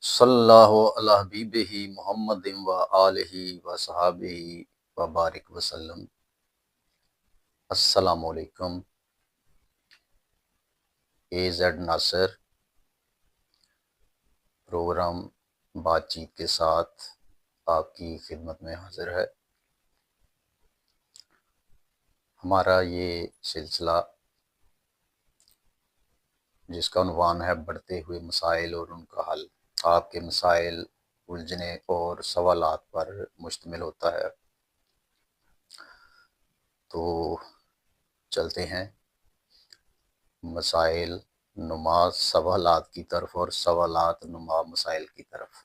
صلی اللہ علی حبیبہ محمد و آلہ و صحابہ و بارک وسلم۔ السلام علیکم۔ اے زیڈ ناصر پروگرام بات چیت کے ساتھ آپ کی خدمت میں حاضر ہے۔ ہمارا یہ سلسلہ جس کا عنوان ہے بڑھتے ہوئے مسائل اور ان کا حل، آپ کے مسائل، الجھنیں اور سوالات پر مشتمل ہوتا ہے۔ تو چلتے ہیں مسائل نما سوالات کی طرف اور سوالات نما مسائل کی طرف۔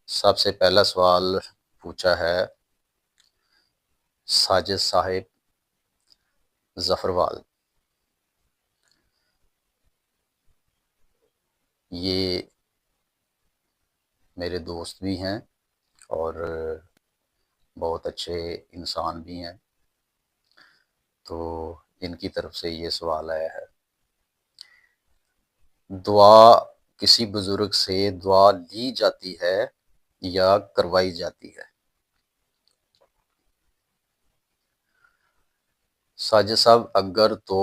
سب سے پہلا سوال پوچھا ہے ساجد صاحب ظفروال۔ یہ میرے دوست بھی ہیں اور بہت اچھے انسان بھی ہیں، تو ان کی طرف سے یہ سوال آیا ہے، دعا کسی بزرگ سے دعا لی جاتی ہے یا کروائی جاتی ہے؟ ساجد صاحب، اگر تو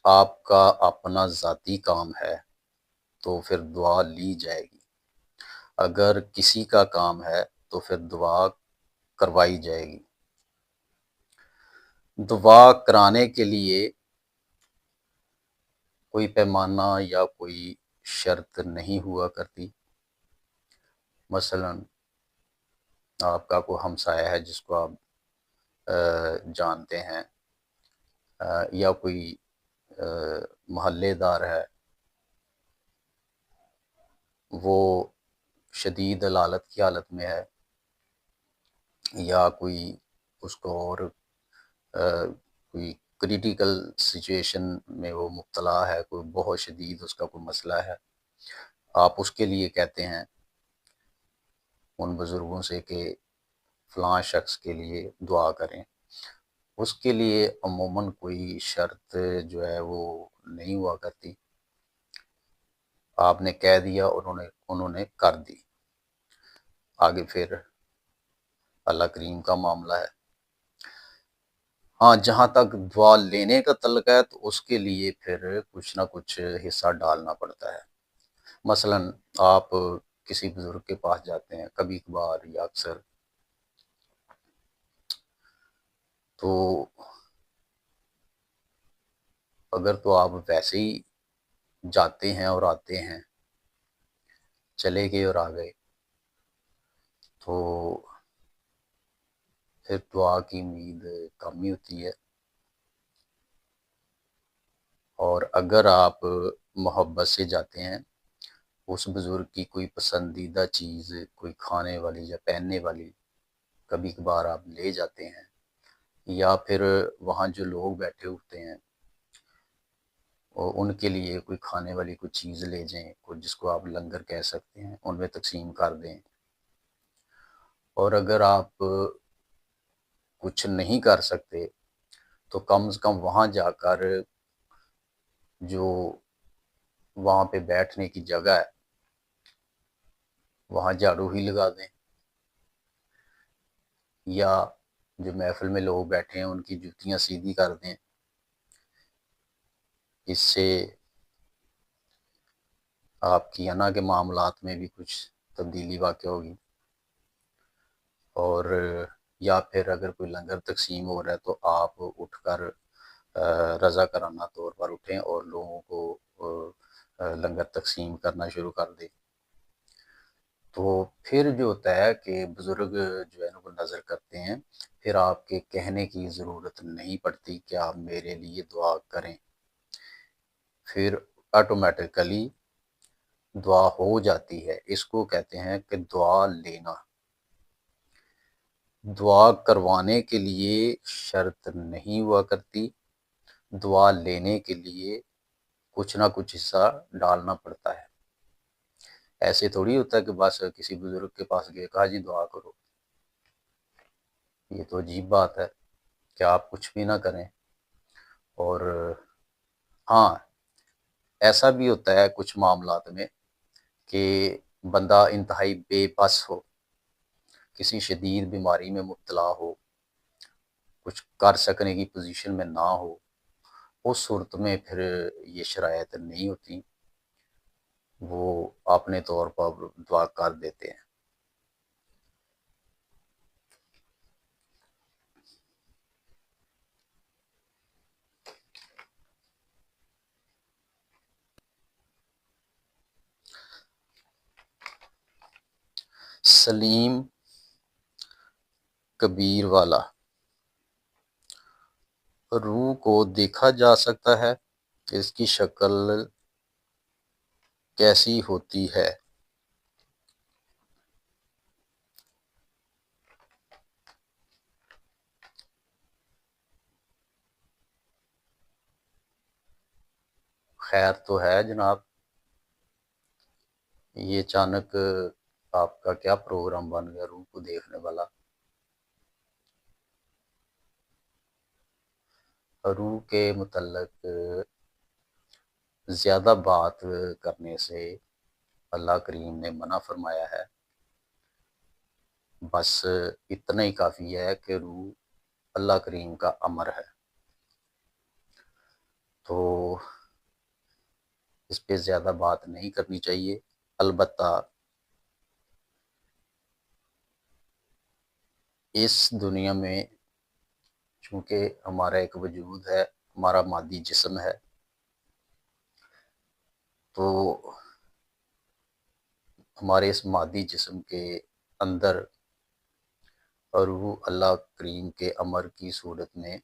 آپ کا اپنا ذاتی کام ہے تو پھر دعا لی جائے گی، اگر کسی کا کام ہے تو پھر دعا کروائی جائے گی۔ دعا کرانے کے لیے کوئی پیمانہ یا کوئی شرط نہیں ہوا کرتی۔ مثلا آپ کا کوئی ہمسایہ ہے جس کو آپ جانتے ہیں، یا کوئی محلے دار ہے، وہ شدید علالت کی حالت میں ہے، یا کوئی اس کو اور کوئی کریٹیکل سچویشن میں وہ مبتلا ہے، کوئی بہت شدید اس کا کوئی مسئلہ ہے، آپ اس کے لیے کہتے ہیں ان بزرگوں سے کہ فلاں شخص کے لیے دعا کریں، اس کے لیے عموماً کوئی شرط جو ہے وہ نہیں ہوا کرتی، آپ نے کہہ دیا اور انہوں نے کر دی، آگے پھر اللہ کریم کا معاملہ ہے۔ ہاں، جہاں تک دعا لینے کا تعلق ہے تو اس کے لیے پھر کچھ نہ کچھ حصہ ڈالنا پڑتا ہے۔ مثلا آپ کسی بزرگ کے پاس جاتے ہیں کبھی کبھار یا اکثر، تو اگر تو آپ ویسے ہی جاتے ہیں اور آتے ہیں، چلے گئے اور آ گئے، تو پھر دعا کی امید کم ہی ہوتی ہے۔ اور اگر آپ محبت سے جاتے ہیں، اس بزرگ کی کوئی پسندیدہ چیز، کوئی کھانے والی یا پہننے والی کبھی کبھار آپ لے جاتے ہیں، یا پھر وہاں جو لوگ بیٹھے ہوتے ہیں اور ان کے لیے کوئی کھانے والی کوئی چیز لے جائیں، کوئی جس کو آپ لنگر کہہ سکتے ہیں، ان میں تقسیم کر دیں۔ اور اگر آپ کچھ نہیں کر سکتے تو کم سے کم وہاں جا کر جو وہاں پہ بیٹھنے کی جگہ ہے وہاں جھاڑو ہی لگا دیں، یا جو محفل میں لوگ بیٹھے ہیں ان کی جوتیاں سیدھی کر دیں۔ اس سے آپ کی انا کے معاملات میں بھی کچھ تبدیلی واقع ہوگی۔ اور یا پھر اگر کوئی لنگر تقسیم ہو رہا ہے تو آپ اٹھ کر رضاکارانہ طور پر اٹھیں اور لوگوں کو لنگر تقسیم کرنا شروع کر دیں۔ تو پھر جو ہوتا ہے کہ بزرگ جو ہے نا وہ نظر کرتے ہیں، پھر آپ کے کہنے کی ضرورت نہیں پڑتی کہ آپ میرے لیے دعا کریں، پھر آٹومیٹیکلی دعا ہو جاتی ہے۔ اس کو کہتے ہیں کہ دعا لینا۔ دعا کروانے کے لیے شرط نہیں ہوا کرتی، دعا لینے کے لیے کچھ نہ کچھ حصہ ڈالنا پڑتا ہے۔ ایسے تھوڑی ہوتا ہے کہ بس کسی بزرگ کے پاس گئے، کہا جی دعا کرو۔ یہ تو عجیب بات ہے کہ آپ کچھ بھی نہ کریں۔ اور ہاں، ایسا بھی ہوتا ہے کچھ معاملات میں کہ بندہ انتہائی بے بس ہو، کسی شدید بیماری میں مبتلا ہو، کچھ کر سکنے کی پوزیشن میں نہ ہو، اس صورت میں پھر یہ شرائط نہیں ہوتی، وہ اپنے طور پر دعا کر دیتے ہیں۔ سلیم کبیر والا: روح کو دیکھا جا سکتا ہے؟ اس کی شکل کیسی ہوتی ہے؟ خیر تو ہے جناب، یہ اچانک آپ کا کیا پروگرام بن گیا روح کو دیکھنے والا؟ روح کے متعلق زیادہ بات کرنے سے اللہ کریم نے منع فرمایا ہے، بس اتنا ہی کافی ہے کہ روح اللہ کریم کا امر ہے، تو اس پہ زیادہ بات نہیں کرنی چاہیے۔ البتہ اس دنیا میں چونکہ ہمارا ایک وجود ہے، ہمارا مادی جسم ہے، تو ہمارے اس مادی جسم کے اندر روح اللہ کریم کے امر کی صورت میں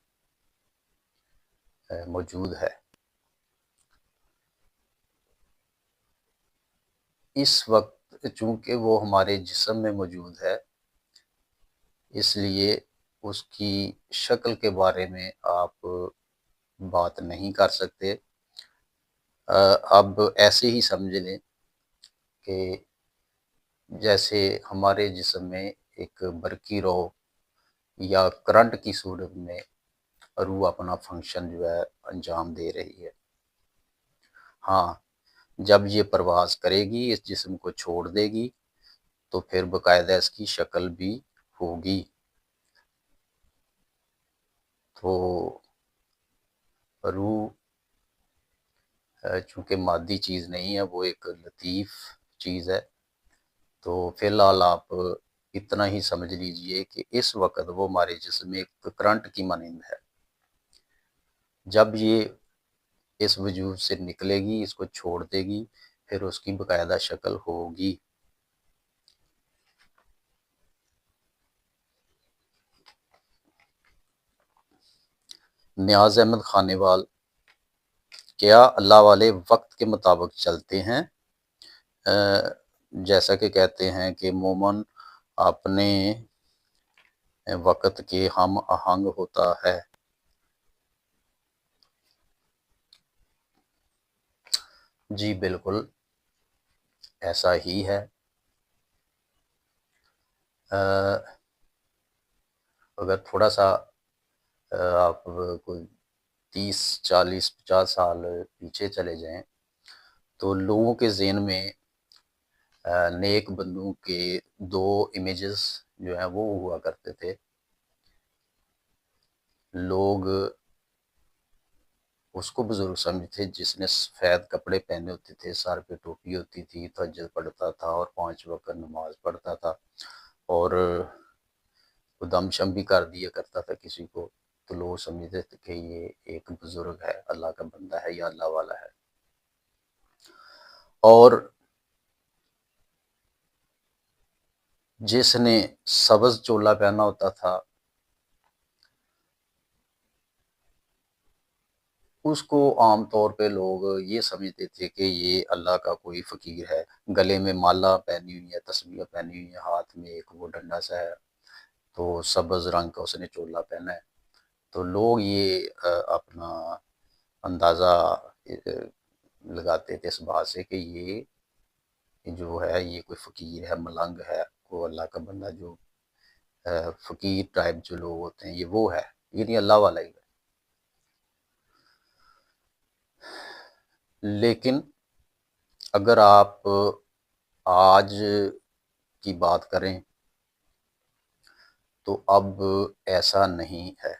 موجود ہے۔ اس وقت چونکہ وہ ہمارے جسم میں موجود ہے، اس لیے اس کی شکل کے بارے میں آپ بات نہیں کر سکتے۔ اب ایسے ہی سمجھ لیں کہ جیسے ہمارے جسم میں ایک برقی رو یا کرنٹ کی صورت میں روح اپنا فنکشن جو ہے انجام دے رہی ہے، ہاں جب یہ پرواز کرے گی، اس جسم کو چھوڑ دے گی، تو پھر باقاعدہ اس کی شکل بھی ہوگی۔ تو روح چونکہ مادی چیز نہیں ہے، وہ ایک لطیف چیز ہے، تو فی الحال آپ اتنا ہی سمجھ لیجئے کہ اس وقت وہ ہمارے جسم میں ایک کرنٹ کی مانند ہے۔ جب یہ اس وجود سے نکلے گی، اس کو چھوڑ دے گی، پھر اس کی باقاعدہ شکل ہوگی۔ نیاز احمد خانیوال: کیا اللہ والے وقت کے مطابق چلتے ہیں؟ جیسا کہ کہتے ہیں کہ مومن اپنے وقت کے ہم آہنگ ہوتا ہے۔ جی بالکل ایسا ہی ہے۔ اگر تھوڑا سا آپ کوئی 30 40 50 سال پیچھے چلے جائیں تو لوگوں کے ذہن میں نیک بندوں کے 2 امیجز جو ہیں وہ ہوا کرتے تھے۔ لوگ اس کو بزرگ سمجھتے جس نے سفید کپڑے پہنے ہوتے تھے، سر پہ ٹوپی ہوتی تھی، تہجد پڑھتا تھا اور 5 وقت نماز پڑھتا تھا، اور وہ دم شم بھی کر دیا کرتا تھا کسی کو، تو لوگ سمجھتے تھے کہ یہ ایک بزرگ ہے، اللہ کا بندہ ہے یا اللہ والا ہے۔ اور جس نے سبز چولا پہنا ہوتا تھا اس کو عام طور پہ لوگ یہ سمجھتے تھے کہ یہ اللہ کا کوئی فقیر ہے، گلے میں مالا پہنی ہوئی ہے، تسبیح پہنی ہوئی ہے، ہاتھ میں ایک وہ ڈنڈا سا ہے، تو سبز رنگ کا اس نے چولا پہنا ہے، تو لوگ یہ اپنا اندازہ لگاتے تھے اس بات سے کہ یہ جو ہے یہ کوئی فقیر ہے، ملنگ ہے، کوئی اللہ کا بندہ، جو فقیر ٹائپ جو لوگ ہوتے ہیں یہ وہ ہے، یہ نہیں اللہ والا ہی ہے۔ لیکن اگر آپ آج کی بات کریں تو اب ایسا نہیں ہے۔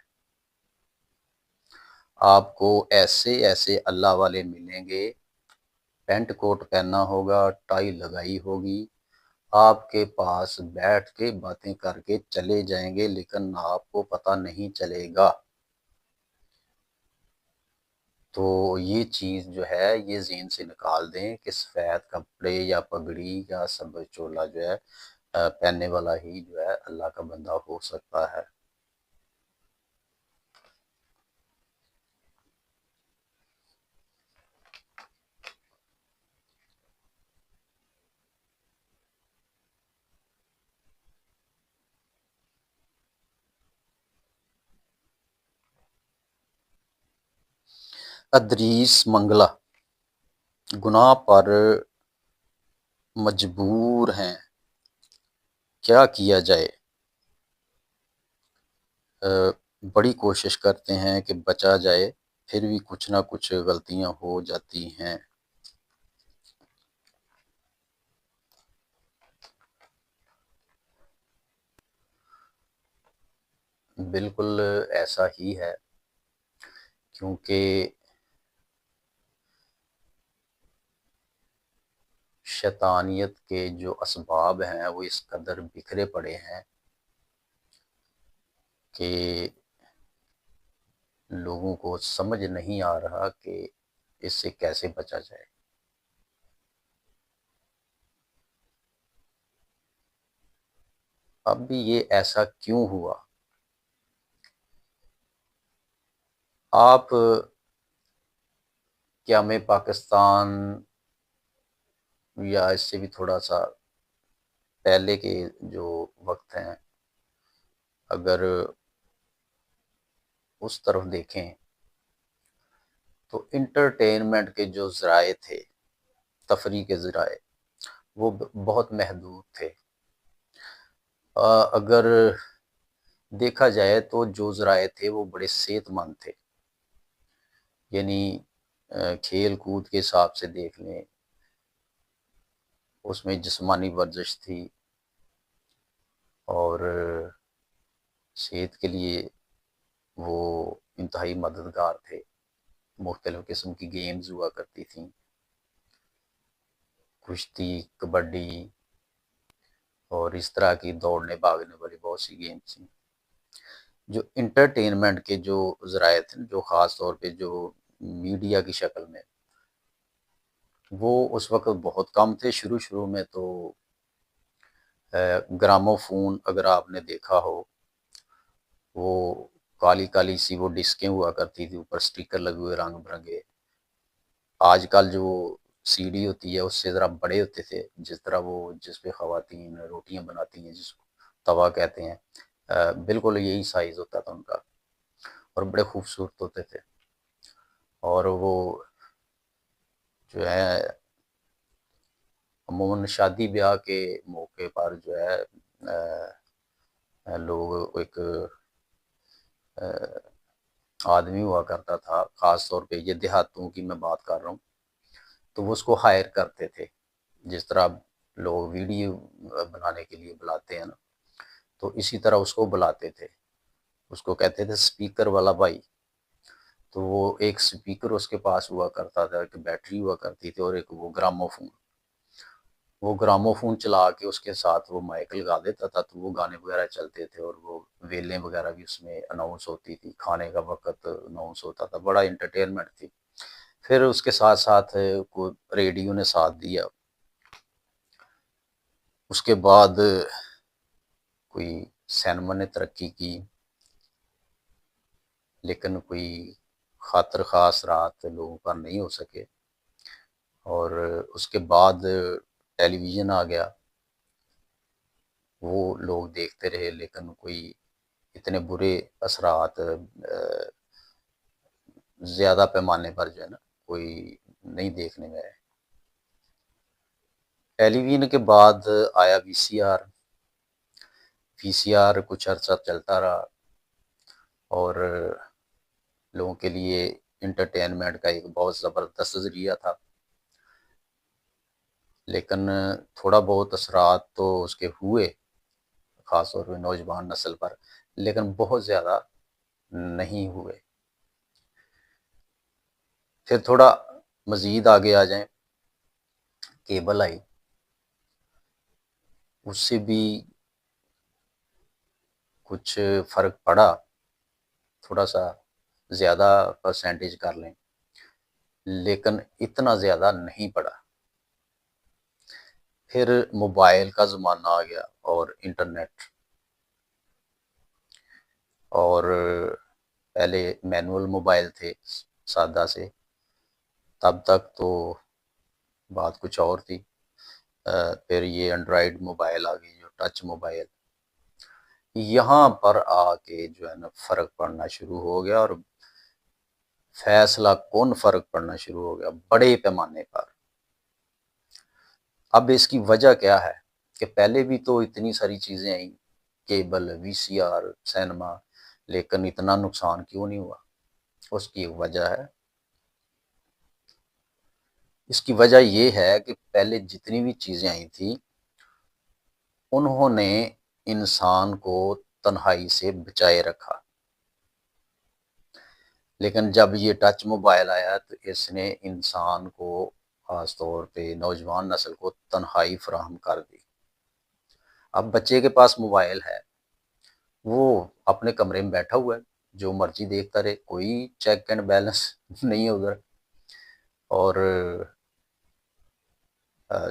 آپ کو ایسے ایسے اللہ والے ملیں گے، پینٹ کوٹ پہننا ہوگا، ٹائی لگائی ہوگی، آپ کے پاس بیٹھ کے باتیں کر کے چلے جائیں گے، لیکن آپ کو پتہ نہیں چلے گا۔ تو یہ چیز جو ہے یہ ذہن سے نکال دیں کہ سفید کپڑے یا پگڑی یا سبز چولا جو ہے پہننے والا ہی جو ہے اللہ کا بندہ ہو سکتا ہے۔ ادریس منگلہ گناہ پر مجبور ہیں، کیا کیا جائے؟ بڑی کوشش کرتے ہیں کہ بچا جائے، پھر بھی کچھ نہ کچھ غلطیاں ہو جاتی ہیں۔ بالکل ایسا ہی ہے، کیونکہ شیطانیت کے جو اسباب ہیں وہ اس قدر بکھرے پڑے ہیں کہ لوگوں کو سمجھ نہیں آ رہا کہ اس سے کیسے بچا جائے۔ اب بھی یہ ایسا کیوں ہوا؟ آپ قیام پاکستان یا اس سے بھی تھوڑا سا پہلے کے جو وقت ہیں، اگر اس طرف دیکھیں تو انٹرٹینمنٹ کے جو ذرائع تھے، تفریح کے ذرائع، وہ بہت محدود تھے۔ اگر دیکھا جائے تو جو ذرائع تھے وہ بڑے صحت مند تھے، یعنی کھیل کود کے حساب سے دیکھ لیں، اس میں جسمانی ورزش تھی اور صحت کے لیے وہ انتہائی مددگار تھے۔ مختلف قسم کی گیمز ہوا کرتی تھیں، کشتی، کبڈی اور اس طرح کی دوڑنے بھاگنے والی بہت سی گیمز تھیں۔ جو انٹرٹینمنٹ کے جو ذرائع تھے، جو خاص طور پہ جو میڈیا کی شکل میں، وہ اس وقت بہت کم تھے۔ شروع میں تو گرامو فون اگر آپ نے دیکھا ہو، وہ کالی کالی سی وہ ڈسکیں ہوا کرتی تھی، اوپر سٹیکر لگے ہوئے رنگ برنگے۔ آج کل جو سی ڈی ہوتی ہے اس سے ذرا بڑے ہوتے تھے، جس پہ خواتین روٹیاں بناتی ہیں، جس کو توا کہتے ہیں، بالکل یہی سائز ہوتا تھا ان کا، اور بڑے خوبصورت ہوتے تھے۔ اور وہ جو ہے عموماً شادی بیاہ کے موقع پر جو ہے لوگ ایک آدمی ہوا کرتا تھا، خاص طور پہ یہ دیہاتوں کی میں بات کر رہا ہوں، تو وہ اس کو ہائر کرتے تھے، جس طرح لوگ ویڈیو بنانے کے لیے بلاتے ہیں نا، تو اسی طرح اس کو بلاتے تھے۔ اس کو کہتے تھے سپیکر والا بھائی۔ تو وہ ایک سپیکر اس کے پاس ہوا کرتا تھا، ایک بیٹری ہوا کرتی تھی، اور ایک وہ گرامو فون۔ وہ گرامو فون چلا کے اس کے ساتھ وہ مائک لگا دیتا تھا، تو وہ گانے وغیرہ چلتے تھے، اور وہ ویلیں وغیرہ بھی اس میں اناؤنس ہوتی تھی، کھانے کا وقت اناؤنس ہوتا تھا، بڑا انٹرٹینمنٹ تھی۔ پھر اس کے ساتھ ساتھ کوئی ریڈیو نے ساتھ دیا۔ اس کے بعد کوئی سینما نے ترقی کی، لیکن کوئی خاطر خاص رات لوگوں پر نہیں ہو سکے، اور اس کے بعد ٹیلی ویژن آ گیا، وہ لوگ دیکھتے رہے، لیکن کوئی اتنے برے اثرات زیادہ پیمانے پر جو ہے نا کوئی نہیں دیکھنے میں آئے۔ ٹیلی ویژن کے بعد آیا وی سی آر۔ وی سی آر کچھ عرصہ چلتا رہا اور لوگوں کے لیے انٹرٹینمنٹ کا ایک بہت زبردست ذریعہ تھا، لیکن تھوڑا بہت اثرات تو اس کے ہوئے، خاص طور پہ نوجوان نسل پر، لیکن بہت زیادہ نہیں ہوئے۔ پھر تھوڑا مزید آگے آ جائیں، کیبل آئی، اس سے بھی کچھ فرق پڑا، تھوڑا سا زیادہ پرسنٹیج کر لیں، لیکن اتنا زیادہ نہیں پڑا۔ پھر موبائل کا زمانہ آ گیا اور انٹرنیٹ، اور پہلے مینول موبائل تھے سادہ سے، تب تک تو بات کچھ اور تھی۔ پھر یہ اینڈرائیڈ موبائل آ گئی، جو ٹچ موبائل، یہاں پر آ کے جو ہے نا فرق پڑنا شروع ہو گیا، اور فیصلہ کن فرق پڑنا شروع ہو گیا بڑے پیمانے پر۔ اب اس کی وجہ کیا ہے کہ پہلے بھی تو اتنی ساری چیزیں آئیں، کیبل، وی سی آر، سینما، لیکن اتنا نقصان کیوں نہیں ہوا؟ اس کی ایک وجہ ہے۔ اس کی وجہ یہ ہے کہ پہلے جتنی بھی چیزیں آئی تھیں، انہوں نے انسان کو تنہائی سے بچائے رکھا، لیکن جب یہ ٹچ موبائل آیا تو اس نے انسان کو، خاص طور پہ نوجوان نسل کو، تنہائی فراہم کر دی۔ اب بچے کے پاس موبائل ہے، وہ اپنے کمرے میں بیٹھا ہوا ہے، جو مرضی دیکھتا رہے، کوئی چیک اینڈ بیلنس نہیں ہے ادھر، اور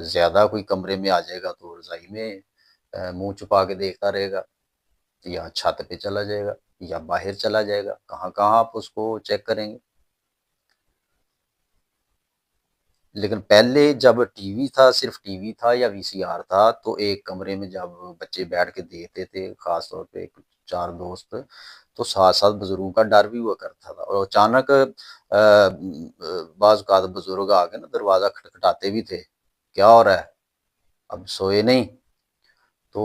زیادہ کوئی کمرے میں آ جائے گا تو رضائی میں منہ چھپا کے دیکھتا رہے گا، یا چھت پہ چلا جائے گا، یا باہر چلا جائے گا، کہاں کہاں آپ اس کو چیک کریں گے۔ لیکن پہلے جب ٹی وی تھا، صرف ٹی وی تھا یا وی سی آر تھا، تو ایک کمرے میں جب بچے بیٹھ کے دیکھتے تھے، خاص طور پہ چار دوست، تو ساتھ ساتھ بزرگوں کا ڈر بھی ہوا کرتا تھا، اور اچانک بعض اوقات بزرگ آ کے نا دروازہ کھٹکھٹاتے بھی تھے، کیا ہو رہا ہے، اب سوئے نہیں؟ تو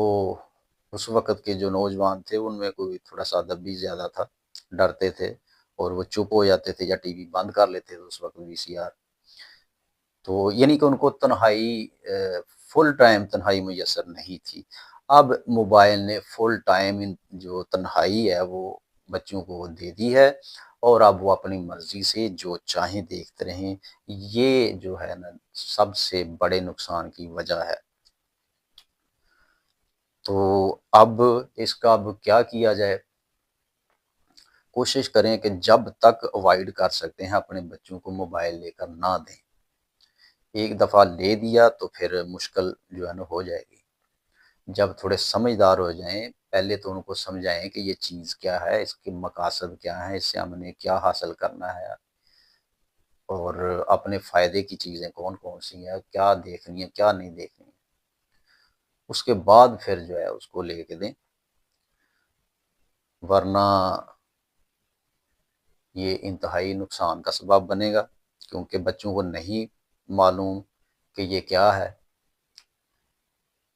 اس وقت کے جو نوجوان تھے ان میں کوئی تھوڑا سا ادب بھی زیادہ تھا، ڈرتے تھے، اور وہ چپ ہو جاتے تھے یا ٹی وی بند کر لیتے تھے اس وقت، وی سی آر۔ تو یعنی کہ ان کو تنہائی، فل ٹائم تنہائی میسر نہیں تھی۔ اب موبائل نے فل ٹائم جو تنہائی ہے وہ بچوں کو دے دی ہے، اور اب وہ اپنی مرضی سے جو چاہیں دیکھتے رہیں۔ یہ جو ہے نا سب سے بڑے نقصان کی وجہ ہے۔ تو اب اس کا اب کیا کیا جائے؟ کوشش کریں کہ جب تک اوائڈ کر سکتے ہیں اپنے بچوں کو موبائل لے کر نہ دیں۔ ایک دفعہ لے دیا تو پھر مشکل جو ہے نا ہو جائے گی۔ جب تھوڑے سمجھدار ہو جائیں، پہلے تو ان کو سمجھائیں کہ یہ چیز کیا ہے، اس کے مقاصد کیا ہیں، اس سے ہم نے کیا حاصل کرنا ہے، اور اپنے فائدے کی چیزیں کون کون سی ہیں، کیا دیکھنی ہے کیا نہیں دیکھنی ہے۔ اس کے بعد پھر جو ہے اس کو لے کے دیں، ورنہ یہ انتہائی نقصان کا سبب بنے گا، کیونکہ بچوں کو نہیں معلوم کہ یہ کیا ہے۔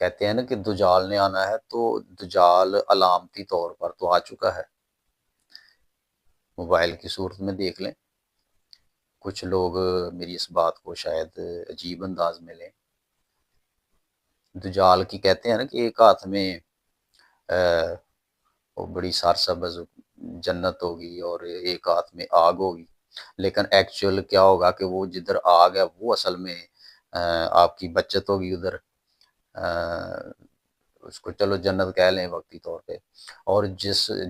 کہتے ہیں نا کہ دجال نے آنا ہے، تو دجال علامتی طور پر تو آ چکا ہے، موبائل کی صورت میں دیکھ لیں۔ کچھ لوگ میری اس بات کو شاید عجیب انداز میں لیں۔ دجال کی کہتے ہیں نا کہ ایک ہاتھ میں وہ بڑی سرسبز جنت ہوگی، اور ایک ہاتھ میں آگ ہوگی، لیکن ایکچوئل کیا ہوگا کہ وہ جدھر آگ ہے وہ اصل میں آپ کی بچت ہوگی ادھر، اس کو چلو جنت کہہ لیں وقتی طور پہ، اور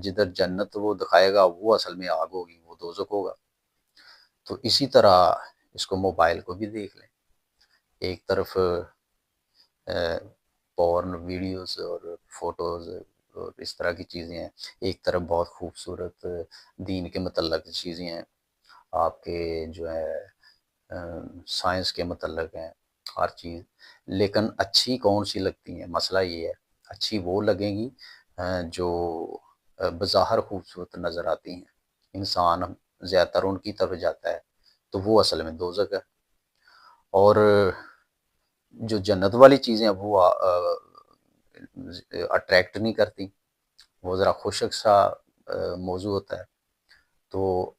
جدھر جنت وہ دکھائے گا وہ اصل میں آگ ہوگی، وہ دوزخ ہوگا۔ تو اسی طرح اس کو موبائل کو بھی دیکھ لیں، ایک طرف پورن ویڈیوز اور فوٹوز اور اس طرح کی چیزیں ہیں، ایک طرف بہت خوبصورت دین کے متعلق چیزیں ہیں، آپ کے جو ہے سائنس کے متعلق ہیں، ہر چیز۔ لیکن اچھی کون سی لگتی ہیں؟ مسئلہ یہ ہے، اچھی وہ لگیں گی جو بظاہر خوبصورت نظر آتی ہیں، انسان زیادہ تر ان کی طرف جاتا ہے، تو وہ اصل میں دوزخ ہے۔ اور جو جنت والی چیزیں وہ اٹریکٹ نہیں کرتی، وہ ذرا خشک سا موضوع ہوتا ہے۔ تو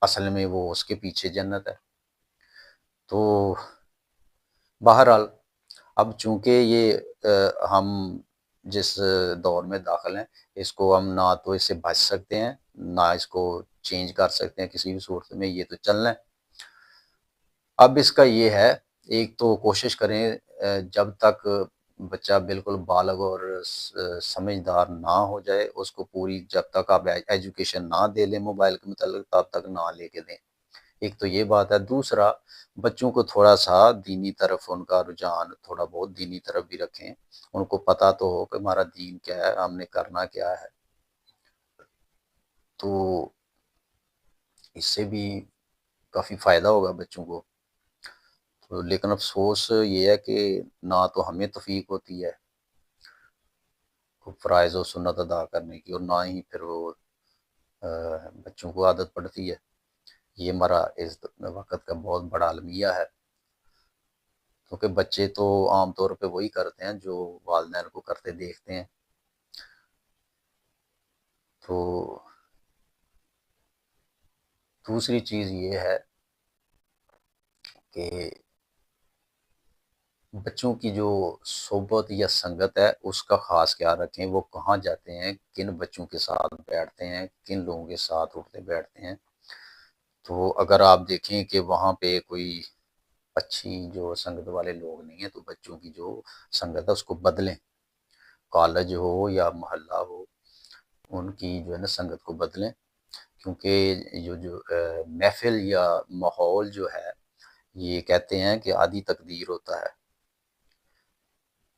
اصل میں وہ اس کے پیچھے جنت ہے۔ تو بہرحال اب چونکہ یہ ہم جس دور میں داخل ہیں، اس کو ہم نہ تو اس سے بچ سکتے ہیں، نہ اس کو چینج کر سکتے ہیں کسی بھی صورت میں، یہ تو چلنا ہے۔ اب اس کا یہ ہے، ایک تو کوشش کریں جب تک بچہ بالکل بالغ اور سمجھدار نہ ہو جائے، اس کو پوری جب تک آپ ایجوکیشن نہ دے لیں موبائل کے متعلق، تب تک نہ لے کے دیں۔ ایک تو یہ بات ہے۔ دوسرا، بچوں کو تھوڑا سا دینی طرف ان کا رجحان تھوڑا بہت دینی طرف بھی رکھیں، ان کو پتہ تو ہو کہ ہمارا دین کیا ہے، ہم نے کرنا کیا ہے۔ تو اس سے بھی کافی فائدہ ہوگا بچوں کو۔ تو لیکن افسوس یہ ہے کہ نہ تو ہمیں توفیق ہوتی ہے فرائض و سنت ادا کرنے کی، اور نہ ہی پھر وہ بچوں کو عادت پڑتی ہے۔ یہ ہمارا اس وقت کا بہت بڑا المیہ ہے، کیونکہ بچے تو عام طور پہ وہی کرتے ہیں جو والدین کو کرتے دیکھتے ہیں۔ تو دوسری چیز یہ ہے کہ بچوں کی جو صحبت یا سنگت ہے اس کا خاص خیال رکھیں، وہ کہاں جاتے ہیں، کن بچوں کے ساتھ بیٹھتے ہیں، کن لوگوں کے ساتھ اٹھتے بیٹھتے ہیں۔ تو اگر آپ دیکھیں کہ وہاں پہ کوئی اچھی جو سنگت والے لوگ نہیں ہیں، تو بچوں کی جو سنگت ہے اس کو بدلیں، کالج ہو یا محلہ ہو، ان کی جو ہے نا سنگت کو بدلیں، کیونکہ جو محفل یا ماحول جو ہے، یہ کہتے ہیں کہ آدھی تقدیر ہوتا ہے۔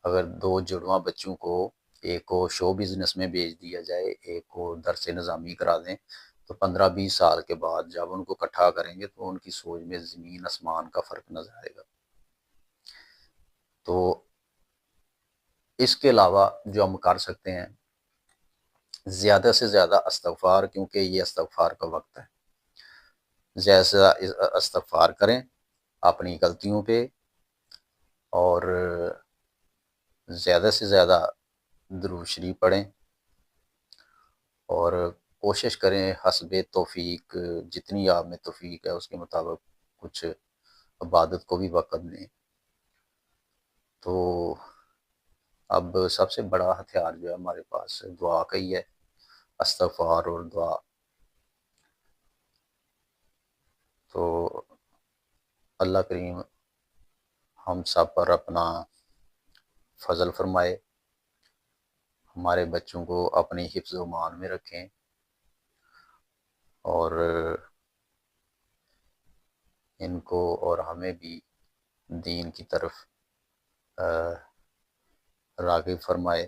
اگر دو جڑواں بچوں کو، ایک کو شو بزنس میں بھیج دیا جائے، ایک کو درس نظامی کرا دیں، تو 15-20 سال کے بعد جب ان کو اکٹھا کریں گے تو ان کی سوچ میں زمین آسمان کا فرق نظر آئے گا۔ تو اس کے علاوہ جو ہم کر سکتے ہیں، زیادہ سے زیادہ استغفار، کیونکہ یہ استغفار کا وقت ہے، زیادہ سے زیادہ استغفار کریں اپنی غلطیوں پہ، اور زیادہ سے زیادہ درود شریف پڑھیں، اور کوشش کریں حسب توفیق جتنی آپ میں توفیق ہے اس کے مطابق کچھ عبادت کو بھی وقت دیں۔ تو اب سب سے بڑا ہتھیار جو ہے ہمارے پاس دعا کا ہی ہے، استغفار اور دعا۔ تو اللہ کریم ہم سب پر اپنا فضل فرمائے، ہمارے بچوں کو اپنی حفظ و امان میں رکھیں، اور ان کو اور ہمیں بھی دین کی طرف راغب فرمائے۔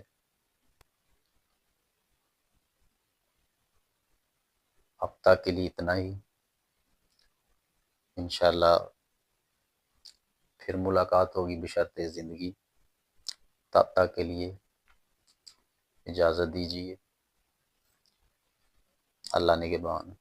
اب تک کے لیے اتنا ہی، انشاءاللہ پھر ملاقات ہوگی بشرط زندگی۔ تب تک کے لیے اجازت دیجیے، اللہ نگہبان۔